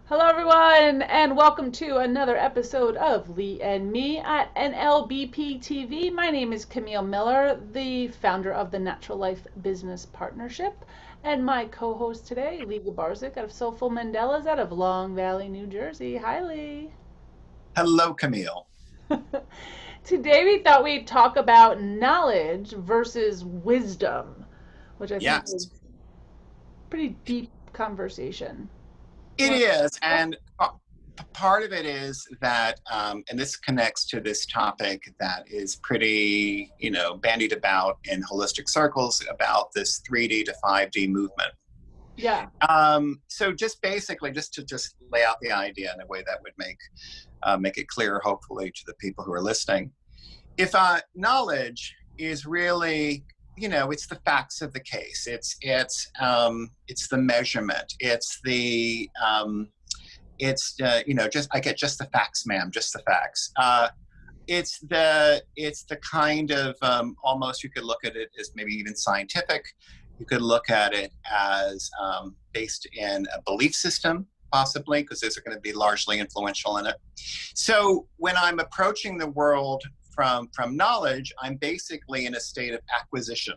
Hello, everyone, and welcome to another episode of Lee and Me at NLBP TV. My name is Camille Miller, the founder of the Natural Life Business Partnership, and my co-host today, Lee Grabarczyk, out of Soulful Mandelas, out of Long Valley, New Jersey. Hi, Lee. Hello, Camille. Today, we thought we'd talk about knowledge versus wisdom, which I think Yes, is a pretty deep conversation. You it want is. to And part of it is that, and this connects to this topic that is pretty, bandied about in holistic circles about this 3D to 5D movement. Yeah. So just basically, just to lay out the idea in a way that would make it clear, hopefully, to the people who are listening. If knowledge is really, it's the facts of the case. It's the measurement. Just I get just the facts, ma'am, just the facts. It's the kind of almost you could look at it as maybe even scientific. You could look at it as based in a belief system, possibly, because those are going to be largely influential in it. So when I'm approaching the world from knowledge, I'm basically in a state of acquisition.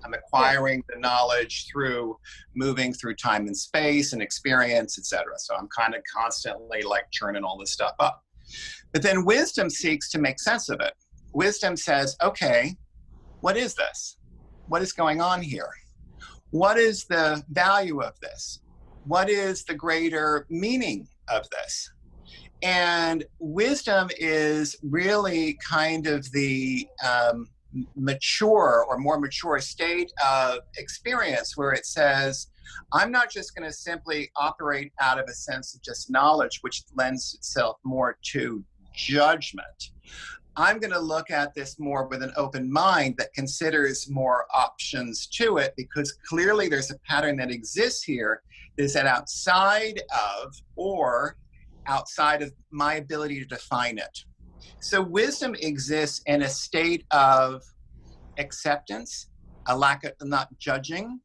I'm acquiring the knowledge through moving through time and space and experience, etc. So I'm kind of constantly like churning all this stuff up. But then wisdom seeks to make sense of it. Wisdom says, okay, what is this? What is going on here? What is the value of this? What is the greater meaning of this? And wisdom is really kind of the mature or more mature state of experience where it says, I'm not just going to simply operate out of a sense of just knowledge, which lends itself more to judgment. I'm going to look at this more with an open mind that considers more options to it, because clearly there's a pattern that exists here that is outside of my ability to define it. So wisdom exists in a state of acceptance, a lack of not judging,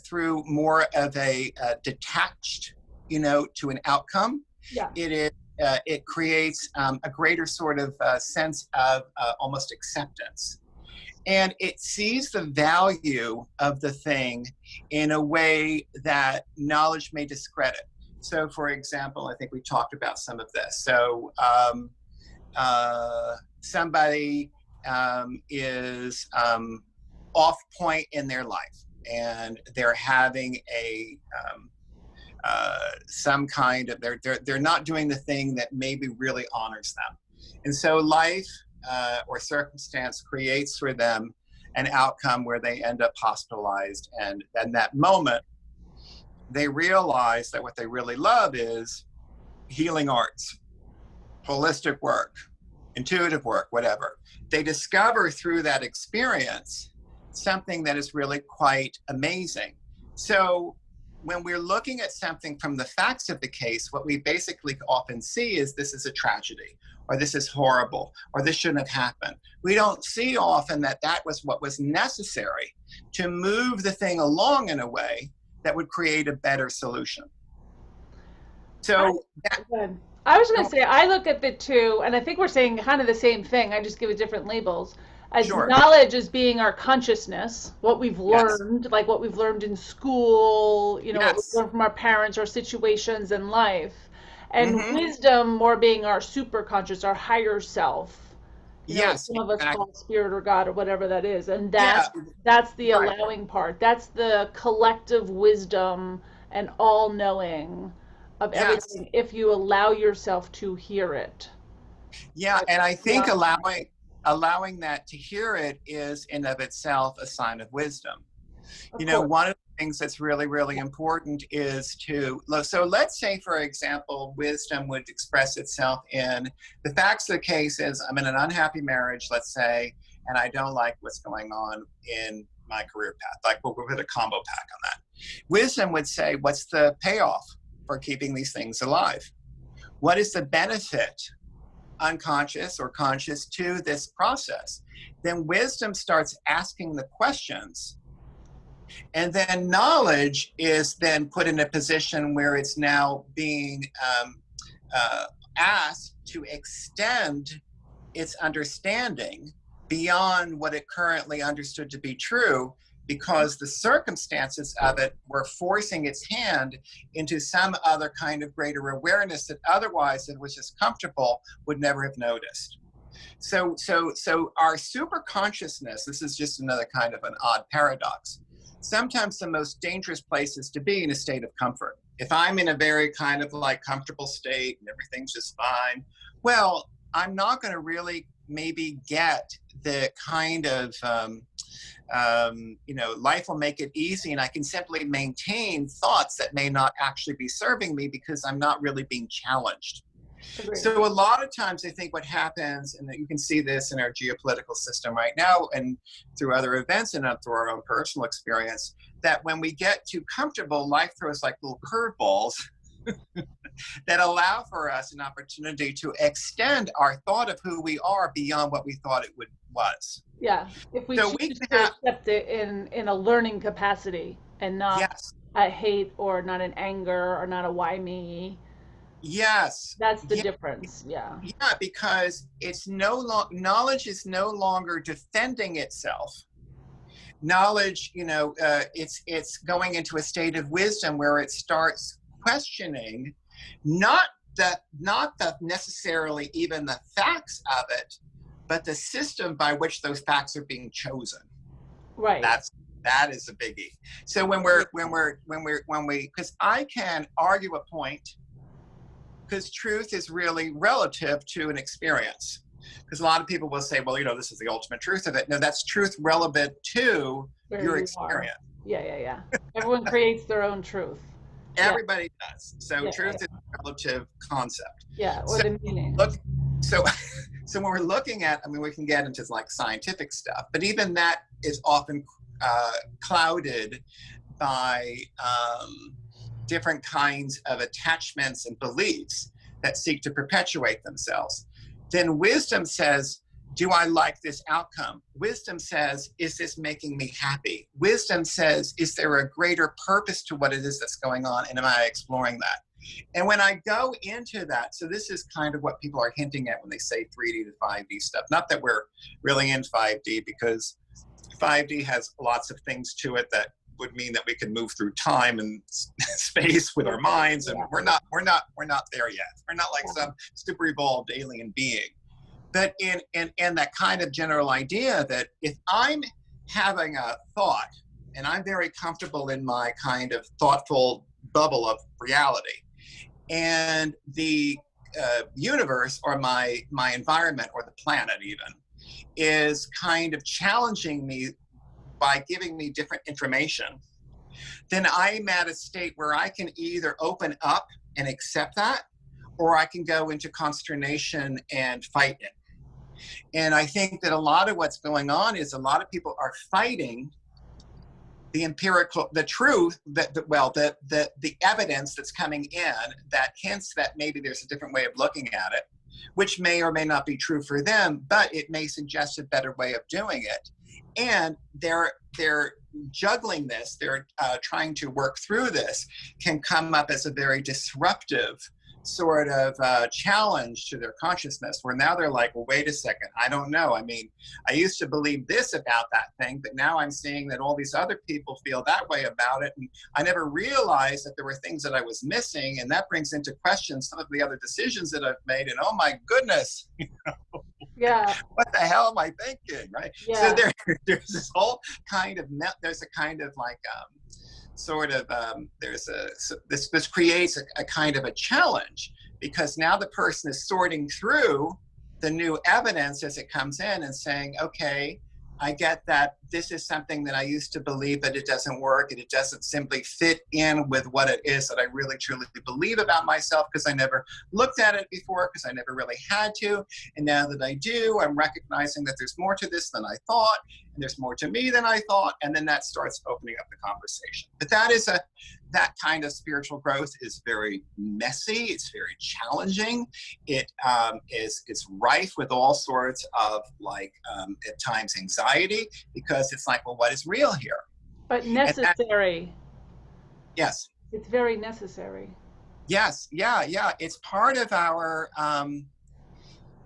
through more of a detached, to an outcome. Yeah. It creates a greater sort of sense of almost acceptance. And it sees the value of the thing in a way that knowledge may discredit. So, for example, I think we talked about some of this. So, somebody is off point in their life, and they're having some kind of they're not doing the thing that maybe really honors them, and so life or circumstance creates for them an outcome where they end up hospitalized, and in that moment they realize that what they really love is healing arts, holistic work, intuitive work, whatever. They discover through that experience something that is really quite amazing. So when we're looking at something from the facts of the case, what we basically often see is this is a tragedy, or this is horrible, or this shouldn't have happened. We don't see often that that was what was necessary to move the thing along in a way that would create a better solution. I, So that, good. I was going to say, I look at the two, and I think we're saying kind of the same thing. I just give it different labels. As sure, knowledge as being our consciousness, what we've yes, learned, like what we've learned in school, what we've yes, learned from our parents or situations in life. And mm-hmm. wisdom more being our super conscious, our higher self, what Yes, some of us exactly. call spirit or God or whatever that is. And Yeah, that's the right. allowing part. That's the collective wisdom and all knowing of Yes. everything if you allow yourself to hear it. Yeah, Like, and I think beyond- allowing that to hear it is in of itself a sign of wisdom. of course. One of the things that's really, really important is so let's say, for example, wisdom would express itself in the facts of the case is I'm in an unhappy marriage, let's say, and I don't like what's going on in my career path. Like we'll put a combo pack on that. Wisdom would say, what's the payoff for keeping these things alive? What is the benefit, unconscious or conscious, to this process? Then wisdom starts asking the questions And then knowledge is then put in a position where it's now being asked to extend its understanding beyond what it currently understood to be true, because the circumstances of it were forcing its hand into some other kind of greater awareness that otherwise, if it was just comfortable, would never have noticed. So our super consciousness, this is just another kind of an odd paradox. Sometimes the most dangerous place is to be in a state of comfort. If I'm in a very kind of like comfortable state and everything's just fine, well, I'm not going to really maybe get the kind of, life will make it easy and I can simply maintain thoughts that may not actually be serving me because I'm not really being challenged. Agreed. So a lot of times I think what happens, and you can see this in our geopolitical system right now and through other events and through our own personal experience, that when we get too comfortable, life throws like little curveballs that allow for us an opportunity to extend our thought of who we are beyond what we thought it was. Yeah, if we choose to accept it in a learning capacity and not yes. a hate or not an anger or not a why me. Yes. That's the difference. Yeah. Yeah, because it's knowledge is no longer defending itself. Knowledge, it's going into a state of wisdom where it starts questioning not the necessarily even the facts of it, but the system by which those facts are being chosen. Right. That is a biggie. So when we because I can argue a point, because truth is really relative to an experience. Because a lot of people will say, well, this is the ultimate truth of it. No, that's truth relevant to your experience. Yeah. Everyone creates their own truth. Everybody does. So truth is a relative concept. Yeah, or the meaning. So when we're looking at, we can get into like scientific stuff, but even that is often clouded by different kinds of attachments and beliefs that seek to perpetuate themselves. Then wisdom says, do I like this outcome? Wisdom says, is this making me happy? Wisdom says, is there a greater purpose to what it is that's going on? And am I exploring that? And when I go into that, so this is kind of what people are hinting at when they say 3D to 5D stuff. Not that we're really in 5D, because 5D has lots of things to it that would mean that we can move through time and space with our minds, and we're not there yet. We're not like some super evolved alien being. But in that kind of general idea that if I'm having a thought and I'm very comfortable in my kind of thoughtful bubble of reality, and the universe or my environment or the planet even is kind of challenging me by giving me different information, then I'm at a state where I can either open up and accept that, or I can go into consternation and fight it. And I think that a lot of what's going on is a lot of people are fighting the truth, the evidence that's coming in that hints that maybe there's a different way of looking at it, which may or may not be true for them, but it may suggest a better way of doing it. And they're juggling this, they're trying to work through this, can come up as a very disruptive sort of challenge to their consciousness, where now they're like, well, wait a second, I don't know. I used to believe this about that thing, but now I'm seeing that all these other people feel that way about it. And I never realized that there were things that I was missing. And that brings into question some of the other decisions that I've made. And oh my goodness, yeah, what the hell am I thinking, right? Yeah. So there's this whole kind of, there's a kind of like, this creates a kind of a challenge, because now the person is sorting through the new evidence as it comes in and saying, okay, I get that this is something that I used to believe, but it doesn't work, and it doesn't simply fit in with what it is that I really truly believe about myself, because I never looked at it before, because I never really had to. And now that I do, I'm recognizing that there's more to this than I thought, and there's more to me than I thought, and then that starts opening up the conversation. But that kind of spiritual growth is very messy. It's very challenging. It's rife with all sorts of at times anxiety, because it's like, well, what is real here? But And that, necessary. yes, It's very necessary. yes, yeah. It's part of our,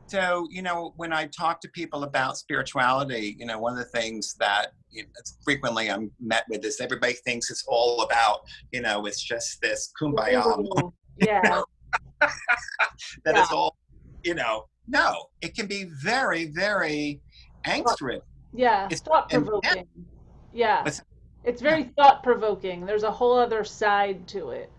so, when I talk to people about spirituality, one of the things that frequently I'm met with is everybody thinks it's all about, it's just this kumbaya moment, Ooh, yeah, that yeah. it's all, no, it can be very, very Thought- angst-ridden. Yeah, It's thought intense. provoking. Yeah. It's Yeah, very thought provoking. There's a whole other side to it.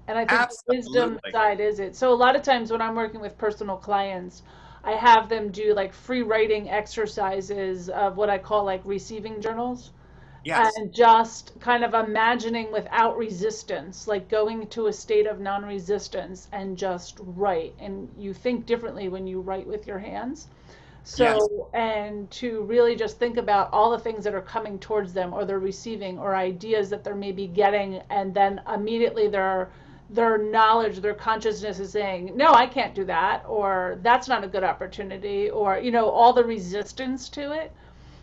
And I think the wisdom absolutely. side is it. So a lot of times when I'm working with personal clients, I have them do like free writing exercises of what I call like receiving journals, Yes, and just kind of imagining without resistance, like going to a state of non-resistance and just write. And you think differently when you write with your hands. yes, So, and to really just think about all the things that are coming towards them or they're receiving or ideas that they're maybe getting, and then immediately their knowledge, their consciousness is saying, no, I can't do that, or that's not a good opportunity, or, all the resistance to it.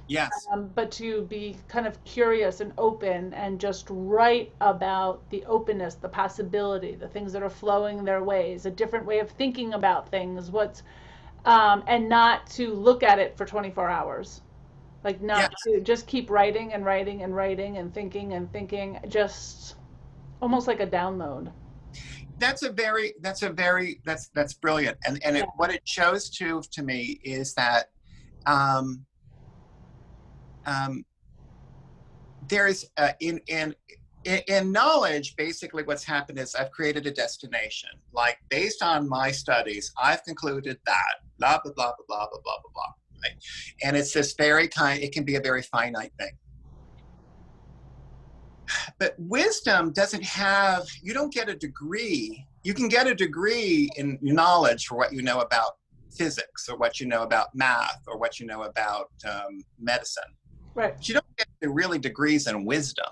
yes. But to be kind of curious and open and just write about the openness, the possibility, the things that are flowing their ways, a different way of thinking about things, and not to look at it for 24 hours. Like not Yes, to just keep writing and writing and writing and thinking, just almost like a download. that's brilliant. And Yeah. what it shows to me is that um, um, there's in knowledge, basically what's happened is I've created a destination. Like based on my studies, I've concluded that blah blah blah blah blah blah blah blah blah. Right? And it's this it can be a very finite thing. But wisdom doesn't have, you don't get a degree. You can get a degree in knowledge for what you know about physics or what you know about math or what you know about medicine. Right. But you don't get really degrees in wisdom.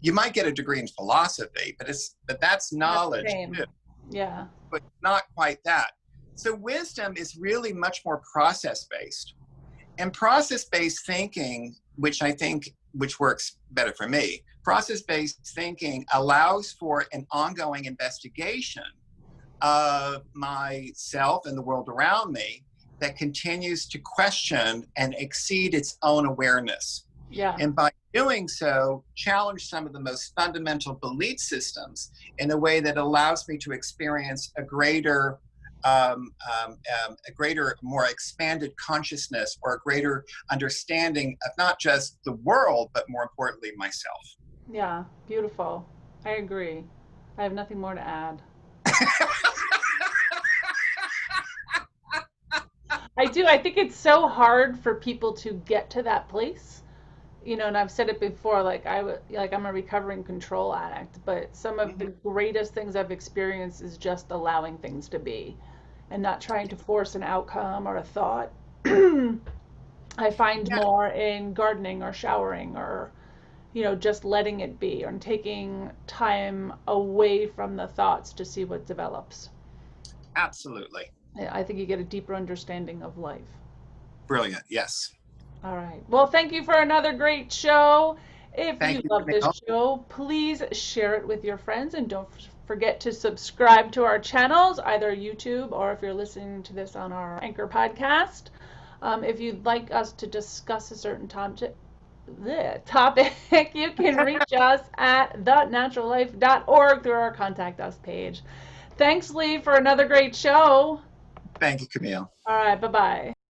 You might get a degree in philosophy, but that's Not the knowledge same. too, Yeah. but not quite that. So wisdom is really much more process-based. And process-based thinking, which works better for me, process-based thinking allows for an ongoing investigation of myself and the world around me that continues to question and exceed its own awareness. Yeah. And by doing so, challenge some of the most fundamental belief systems in a way that allows me to experience a greater, more expanded consciousness or a greater understanding of not just the world, but more importantly, myself. Yeah. Beautiful. I agree. I have nothing more to add. I do. I think it's so hard for people to get to that place. And I've said it before, I'm a recovering control addict, but some of the greatest things I've experienced is just allowing things to be and not trying to force an outcome or a thought. I find Yeah, more in gardening or showering or, just letting it be or taking time away from the thoughts to see what develops. absolutely. I think you get a deeper understanding of life. Brilliant. Yes. All right. Well, thank you for another great show. If Thank you you, love this Camille. show, please share it with your friends and don't forget to subscribe to our channels, either YouTube or if you're listening to this on our Anchor podcast. If you'd like us to discuss a certain topic, you can reach us at thenaturallife.org through our contact us page. Thanks, Lee, for another great show. Thank you, Camille. All right. Bye bye.